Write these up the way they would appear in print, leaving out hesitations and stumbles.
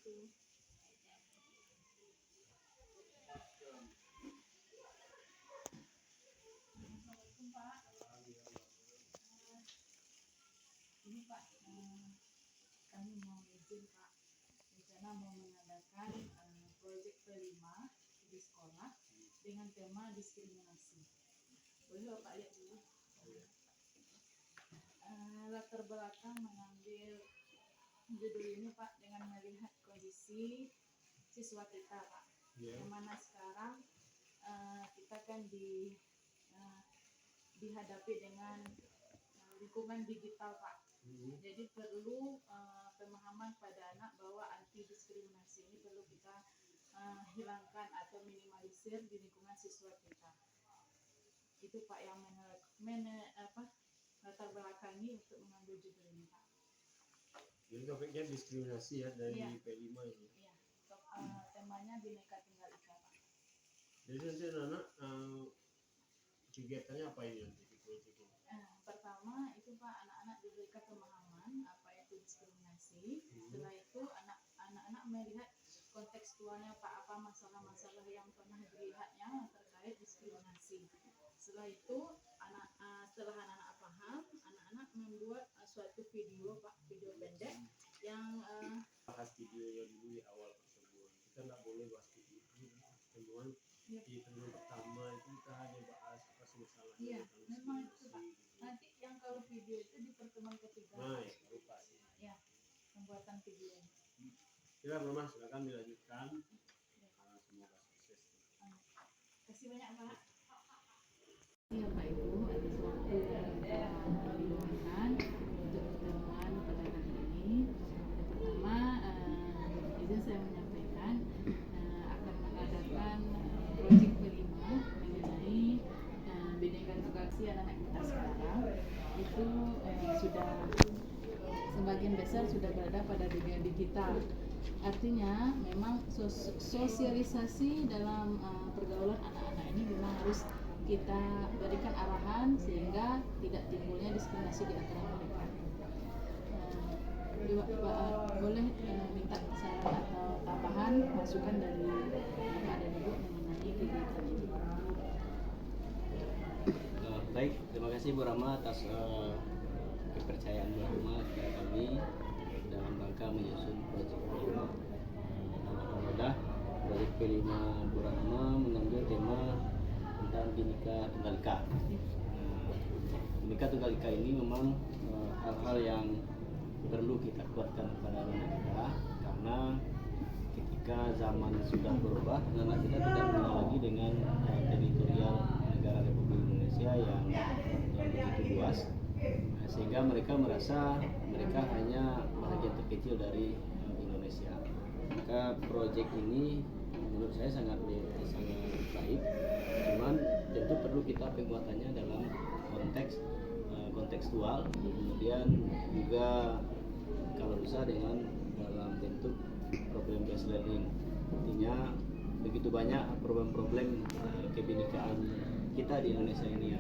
itu. Assalamualaikum Pak. Ini Pak, kami mau izin Pak, rencana mau mengadakan proyek kelima di sekolah dengan tema diskriminasi. Boleh Bapak lihat dulu. Latar belakang mengambil judul ini Pak dengan melihat kondisi siswa kita Pak, yang mana sekarang kita kan dihadapi dengan lingkungan digital Pak. Jadi perlu pemahaman pada anak bahwa anti diskriminasi ini perlu kita hilangkan atau minimalisir di lingkungan siswa kita. Itu Pak yang latar belakangi untuk mengambil judul ini Pak. Jadi topiknya diskriminasi ya dari P5 ini. Iya. Temanya Bhinneka Tunggal Ika Pak. Jadi nanti anak kegiatannya apa ini nanti di proyek ini? Pertama itu Pak, anak-anak diberikan pemahaman apa itu diskriminasi. Setelah itu anak-anak melihat kontekstualnya Pak, apa masalah-masalah yang pernah dilihatnya terkait diskriminasi. Setelah itu setelah anak-anak paham, anak-anak membuat suatu video Pak, video pendek yang bahas videonya dulu di awal pertemuan. Kita nggak boleh bahas video di pertemuan. Di pertemuan pertama itu kita hanya bahas apa sih masalahnya. Iya, memang itu Pak. Nanti yang kalau video itu di pertemuan ketiga. Nah, ya, lupa sih. Ya, pembuatan video. Kita Mama silakan dilanjutkan. Semoga sukses. Terima kasih banyak Pak. Ya Pak Ibu, ada suatu permohonan untuk pertemuan pada hari ini. Yang pertama, izin saya menyampaikan akan mengadakan proyek kelima mengenai Bhinneka Tunggal Ika anak-anak kita sekarang. Itu sudah sebagian besar sudah berada pada dunia digital. Artinya memang sosialisasi dalam pergaulan anak-anak ini memang harus kita berikan arahan sehingga tidak timbulnya diskriminasi di antara mereka. Boleh minta saran atau tambahan masukan dari Bapak dan Ibu mengenai kegiatan ini. Baik, terima kasih Bu Rama atas kepercayaan Bu Rama kepada kami dalam rangka menyusun proyek kelima. Alhamdulillah, proyek kelima Bu Rama mengambil tema tentang Bhinneka Tunggal Ika. Bhinneka Tunggal Ika ini memang hal-hal yang perlu kita kuatkan pada anak kita, karena ketika zaman sudah berubah, anak kita tidak mengenal lagi dengan teritorial negara Republik Indonesia yang begitu luas, sehingga mereka merasa mereka hanya bagian terkecil dari Indonesia. Maka proyek ini menurut saya sangat baik, cuman tentu perlu kita penguatannya dalam kontekstual, kemudian juga kalau bisa dengan dalam bentuk problem based learning. Artinya begitu banyak problem-problem kebinekaan kita di Indonesia ini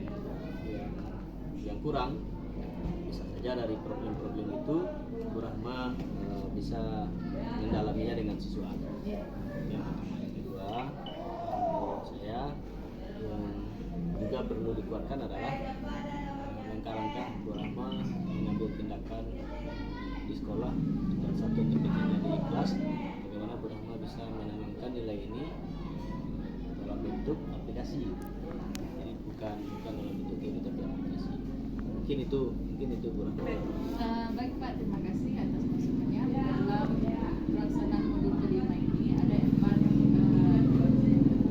yang kurang. Bisa saja dari problem-problem itu Bu Rahma bisa mendalaminya dengan siswa. Yang pertama. Yang kedua, menurut saya yang juga perlu dikuatkan adalah langkah-langkah Bu Rahma mengambil tindakan di sekolah dan satu terkecilnya di kelas, bagaimana Bu Rahma bisa menanamkan nilai ini dalam bentuk aplikasi. Jadi bukan dalam bentuk ini tapi aplikasi. Mungkin itu Bu Rahma. Baik Pak, terima kasih atas masukannya. Dalam pelaksanaan modul kelima ini ada 4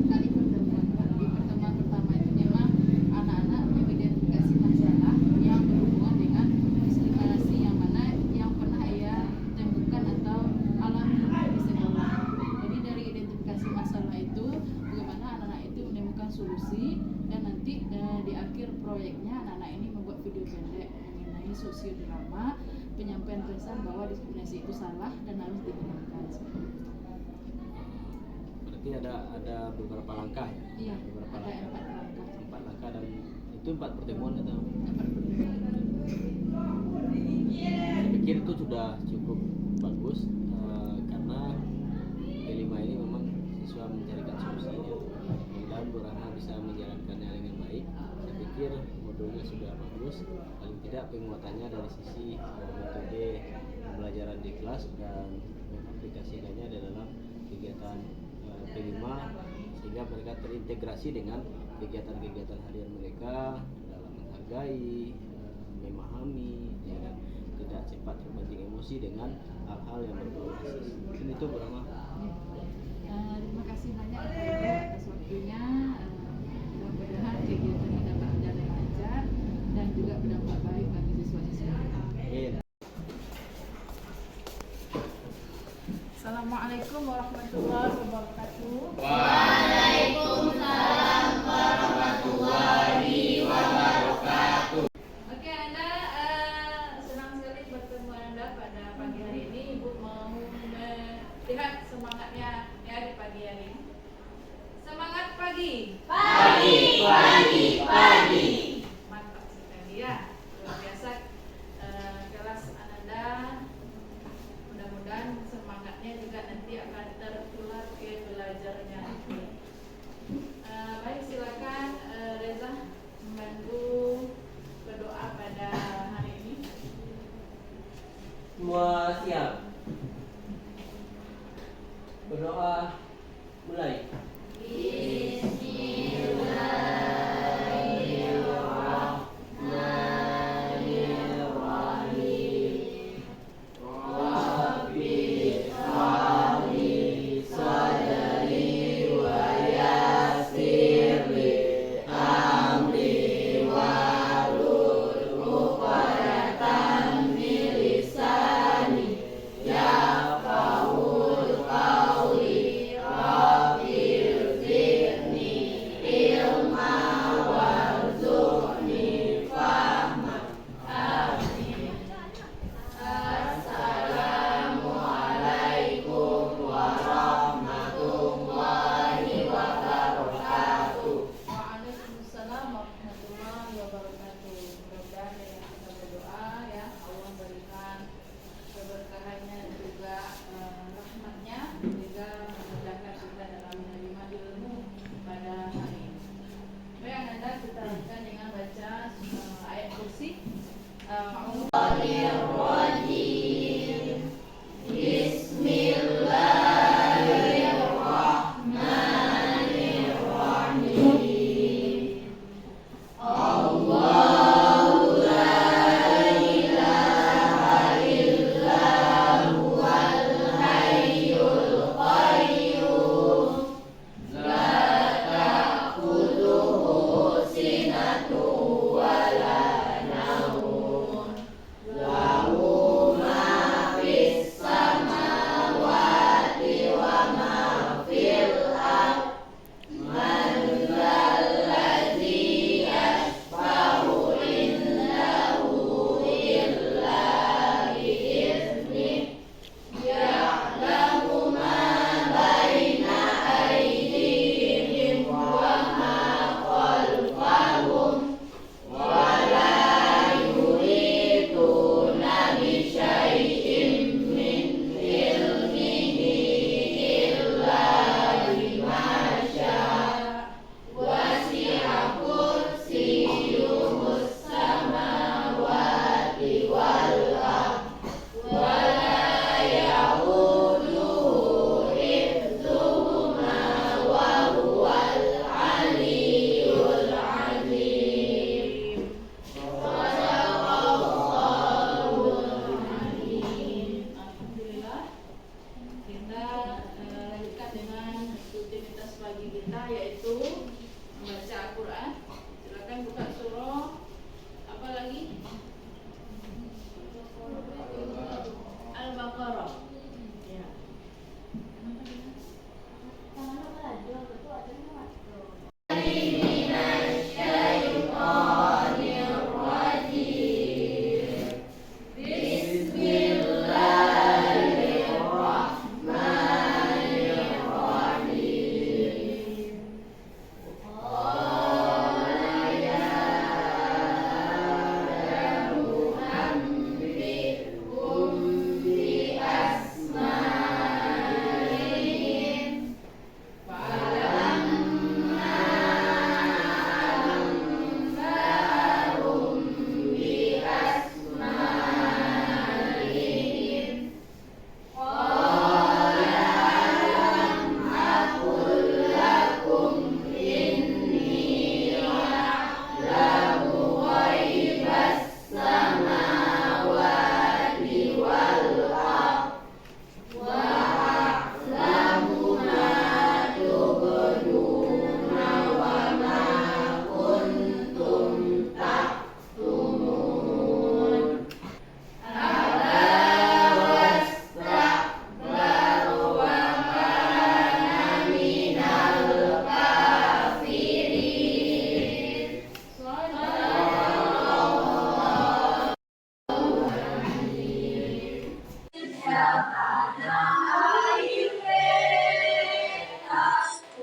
kali pertemuan Pak. Di pertemuan pertama itu memang anak-anak mengidentifikasi masalah yang berhubungan dengan diskriminasi yang mana yang pernah ia temukan atau alami di sekolah. Jadi dari identifikasi masalah itu, bagaimana anak-anak itu menemukan solusi, dan nanti di akhir proyeknya anak-anak ini membuat video pendek mengenai sosiodrama penyampaian pesan bahwa diskriminasi itu salah dan harus dihilangkan. Berarti ada beberapa langkah. Iya, beberapa ada langkah. 4 langkah. 4 langkah dan itu 4 pertemuan atau? 4 pertemuan. Saya pikir itu sudah cukup bagus karena Rana bisa menjalankannya dengan baik. Saya pikir modulnya sudah bagus, paling tidak penguatannya dari sisi metode pembelajaran di kelas dan mengaplikasikannya di dalam kegiatan P5 sehingga mereka terintegrasi dengan kegiatan-kegiatan harian mereka dalam menghargai, memahami, ya kan? Tidak cepat terpancing emosi dengan hal-hal yang berbau rasis. Mungkin itu Bu Rama. Terima kasih banyak Ibu atas waktunya. Mudah-mudahan kegiatan ini dapat berjalan lancar dan juga berdampak baik bagi siswa-siswa. Amin. Assalamualaikum warahmatullahi wabarakatuh. Waalaikumsalam warahmatullahi wabarakatuh. Oke, Anda senang sekali bertemu Anda pada pagi hari ini. Ibu mau melihat semangatnya ya di pagi hari ini. Semangat pagi. Pagi. Mantap sekali ya. Luar biasa kelas Ananda. Mudah-mudahan semangatnya juga nanti akan tertular ke belajarnya. Baik, silakan Reza membantu berdoa pada hari ini. Semua siap. Berdoa mulai.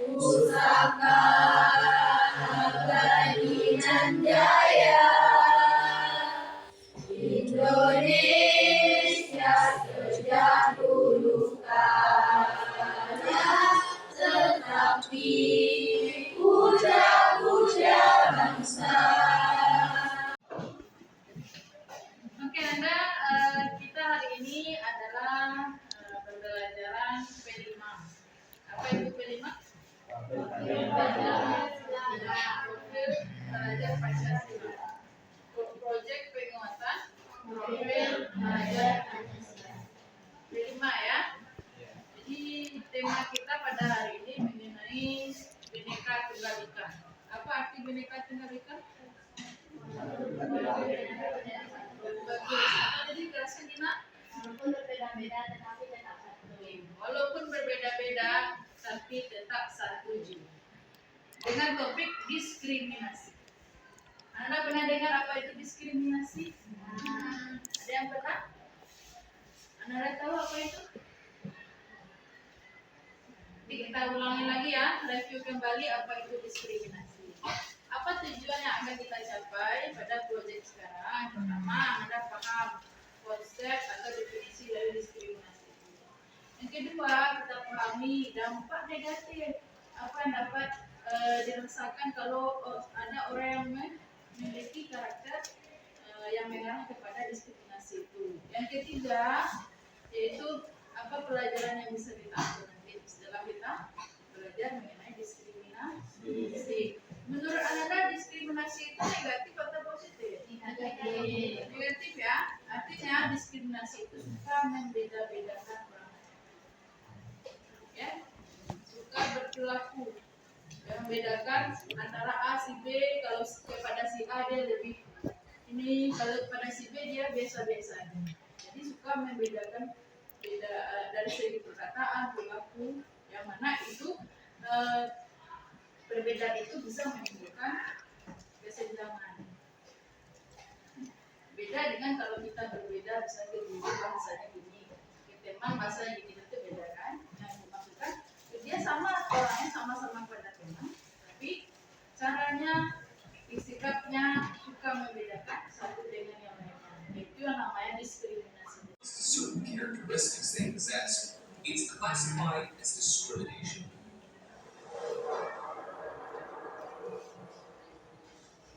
Pusaka Abadinan Jaya Indonesia sejak dulu kala tetap dipuja-puja bangsa. Oke Anda, kita hari ini adalah pembelajaran P5. Apa itu P5? Belajar Pancasila. Proyek penguatan profil belajar Pancasila. P5 ya. Jadi tema kita pada hari ini mengenai Bhinneka Tunggal Ika. Apa arti Bhinneka Tunggal Ika? Bagus. Jadi kerasnya Dina? Walaupun berbeda-beda tetapi tetap satu. Walaupun berbeda-beda tapi tetap satu juga. Dengan topik diskriminasi. Anda pernah dengar apa itu diskriminasi? Ada yang pernah? Anda tahu apa itu? Jadi kita ulangi lagi ya, review kembali apa itu diskriminasi. Apa tujuan yang akan kita capai pada proyek sekarang? Pertama, Anda paham konsep atau definisi dari diskriminasi. Yang kedua, kita pahami dampak negatif apa yang dapat dirasakan kalau ada orang yang memiliki karakter yang mengarah kepada diskriminasi itu. Yang ketiga, yaitu apa pelajaran yang bisa kita ambil nanti setelah kita belajar mengenai diskriminasi. Menurut Anda diskriminasi itu negatif atau positif? Negatif ya. Artinya diskriminasi itu suka membeda-bedakan orang. Ya, suka berperilaku yang membedakan antara A si B. Kalau kepada si A dia lebih ini, kalau kepada si B dia biasa-biasa aja. Jadi suka membedakan beda dari segi perkataan, perilaku, yang mana itu perbedaan itu bisa menimbulkan kesenjangan. Beda dengan kalau kita berbeda, misalnya gini, bahasanya gini, teman bahasanya gini, itu beda kan? Yang dimaksudkan dia sama, orangnya sama-sama pada teman, tapi caranya, sikapnya suka membedakan satu dengan yang lainnya. Itu yang namanya diskriminasi. Certain characteristics they possess, it's classified as discrimination.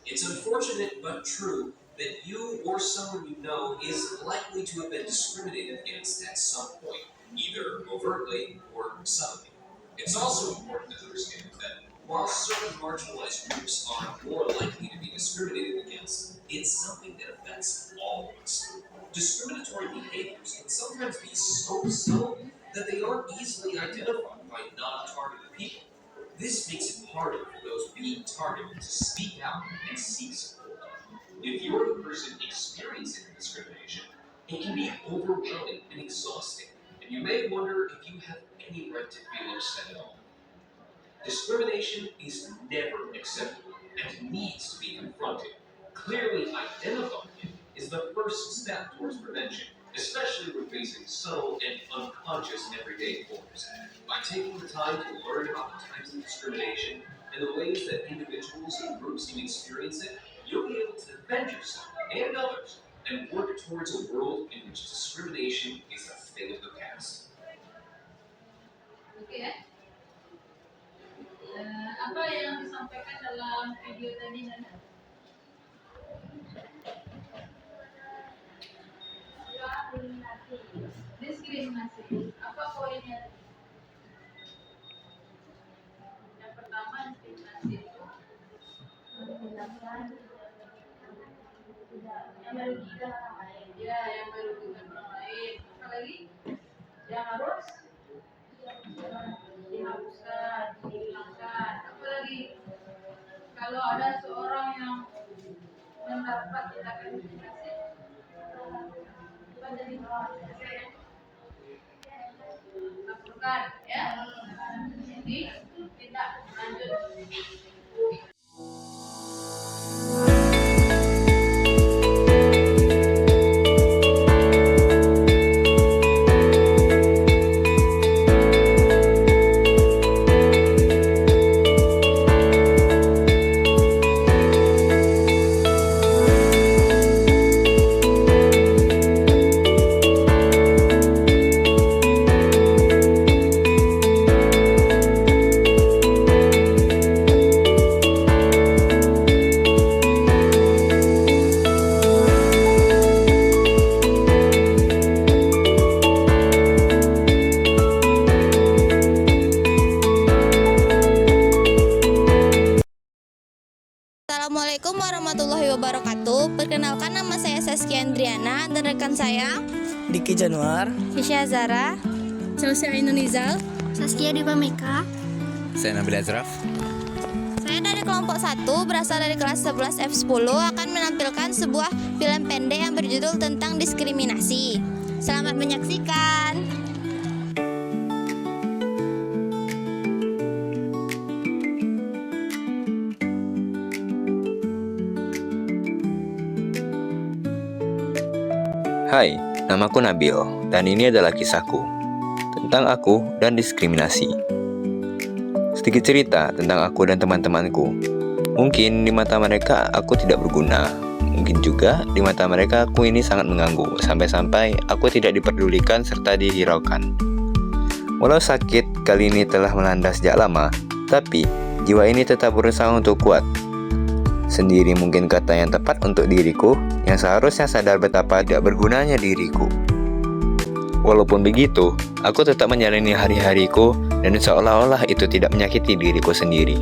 It's unfortunate but true that you or someone you know is likely to have been discriminated against at some point, either overtly or subtly. It's also important to understand that while certain marginalized groups are more likely to be discriminated against, it's something that affects all of us. Discriminatory behaviors can sometimes be so subtle that they aren't easily identified by non-targeted people. This makes it harder for those being targeted to speak out and seek support. If you're the person experiencing discrimination, it can be overwhelming and exhausting, and you may wonder if you have any right to feel upset at all. Discrimination is never acceptable and needs to be confronted. Clearly identifying it is the first step towards prevention, especially when facing subtle and unconscious everyday forms. By taking the time to learn about the types of discrimination and the ways that individuals and groups can experience it, you'll be able to defend yourself and others and work towards a world in which discrimination is a thing of the past. Oke ya. Apa yang disampaikan dalam video tadi Nana? Diskriminasi. Apa poinnya? Yang pertama diskriminasi itu yang merugikan orang lain. Ya, yang merugikan orang lain. Apa lagi? Yang harus dihapuskan, dihilangkan. Apa lagi? Kalau ada seorang yang mendapat tindakan diskriminasi, bukan jadi laporkan, ya. Jadi tidak lanjut. Zaskia Andriana dan rekan saya Diki Januar, Fisya Zara, Chelsea Ainunizal, Saskia Dipameka. Saya Nabil Azraf. Saya dari kelompok 1 berasal dari kelas 11 F10 akan menampilkan sebuah film pendek yang berjudul tentang diskriminasi. Selamat menyaksikan. Hai, namaku Nabil, dan ini adalah kisahku tentang aku dan diskriminasi. Sedikit cerita tentang aku dan teman-temanku. Mungkin di mata mereka aku tidak berguna. Mungkin juga di mata mereka aku ini sangat mengganggu, sampai-sampai aku tidak diperdulikan serta dihiraukan. Walau sakit kali ini telah melanda sejak lama, tapi jiwa ini tetap berusaha untuk kuat. Sendiri mungkin kata yang tepat untuk diriku, yang seharusnya sadar betapa tidak bergunanya diriku. Walaupun begitu, aku tetap menjalani hari-hariku dan seolah-olah itu tidak menyakiti diriku sendiri.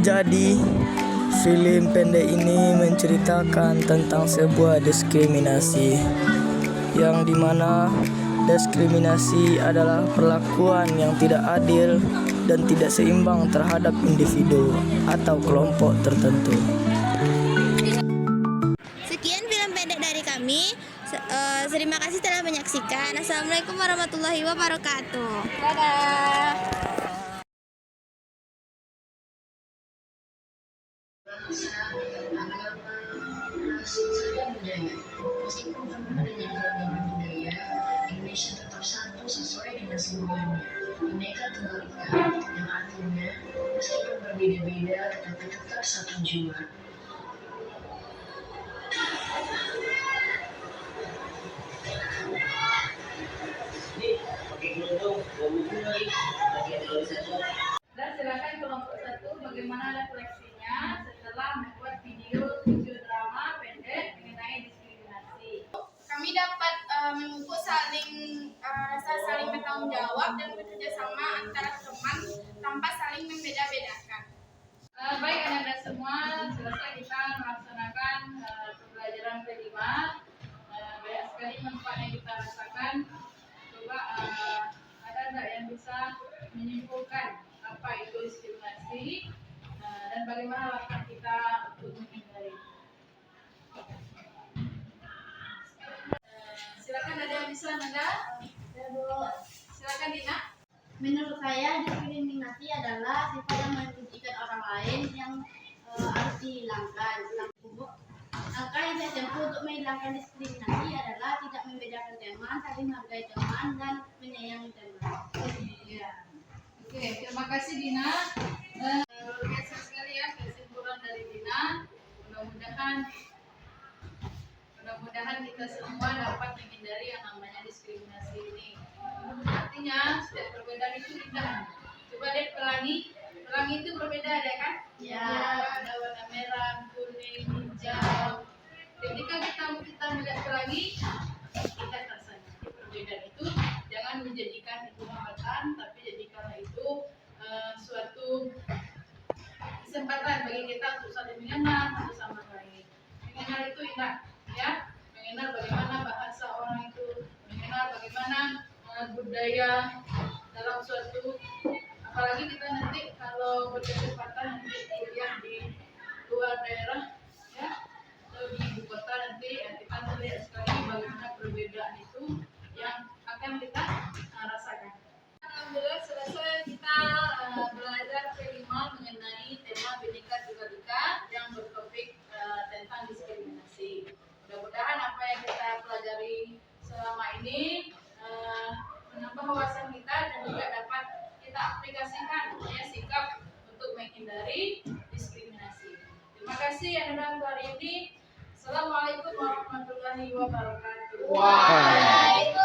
Jadi, film pendek ini menceritakan tentang sebuah diskriminasi, yang dimana diskriminasi adalah perlakuan yang tidak adil dan tidak seimbang terhadap individu atau kelompok tertentu. Sekian film pendek dari kami. Terima kasih telah menyaksikan. Assalamualaikum warahmatullahi wabarakatuh. Dadah. Meskipun berbeda dengan keragaman budaya, Indonesia tetap satu sesuai dengan simbolnya, Bhinneka Tunggal Ika, yang artinya meskipun berbeda-beda tetapi tetap satu jiwa. Dan silakan kelompok 1 bagaimana refleksinya setelah membuat video drama pendek mengenai diskriminasi. Kami dapat memupuk rasa saling bertanggung jawab dan bekerja sama antara teman tanpa saling membeda-bedakan. Baik anak-anak semua, selesai kita melaksanakan pembelajaran kelima. Banyak sekali manfaat yang kita rasakan. Coba ada nggak yang bisa menyimpulkan apa itu diskriminasi dan bagaimana langkah kita untuk menghindari? Silakan, ada yang bisa, Nanda? Silakan, Dina. Menurut saya diskriminasi adalah sifat yang merugikan orang lain yang harus dihilangkan. Langkah yang saya tempuh untuk menghilangkan diskriminasi adalah tidak membedakan teman, saling menghargai teman dan menyayangi teman. Ya. Oke, terima kasih Dina. Luar biasa sekali ya kesimpulan dari Dina. Mudah-mudahan kita semua dapat menghindari yang namanya diskriminasi ini. Artinya setiap perbedaan itu indah. Coba deh pelangi itu berbeda ada kan? Ya. Ada warna merah, kuning, hijau. Ketika kita melihat pelangi, kita rasanya perbedaan itu jangan menjadikan itu hambatan, tapi jadikanlah itu suatu kesempatan bagi kita untuk saling mengenal satu sama lain. Mengenal itu indah, ya. Mengenal bagaimana bahasa orang itu, mengenal bagaimana budaya dalam suatu diskriminasi. Terima kasih yang datang hari ini. Assalamualaikum warahmatullahi wabarakatuh. Waalaikumsalam.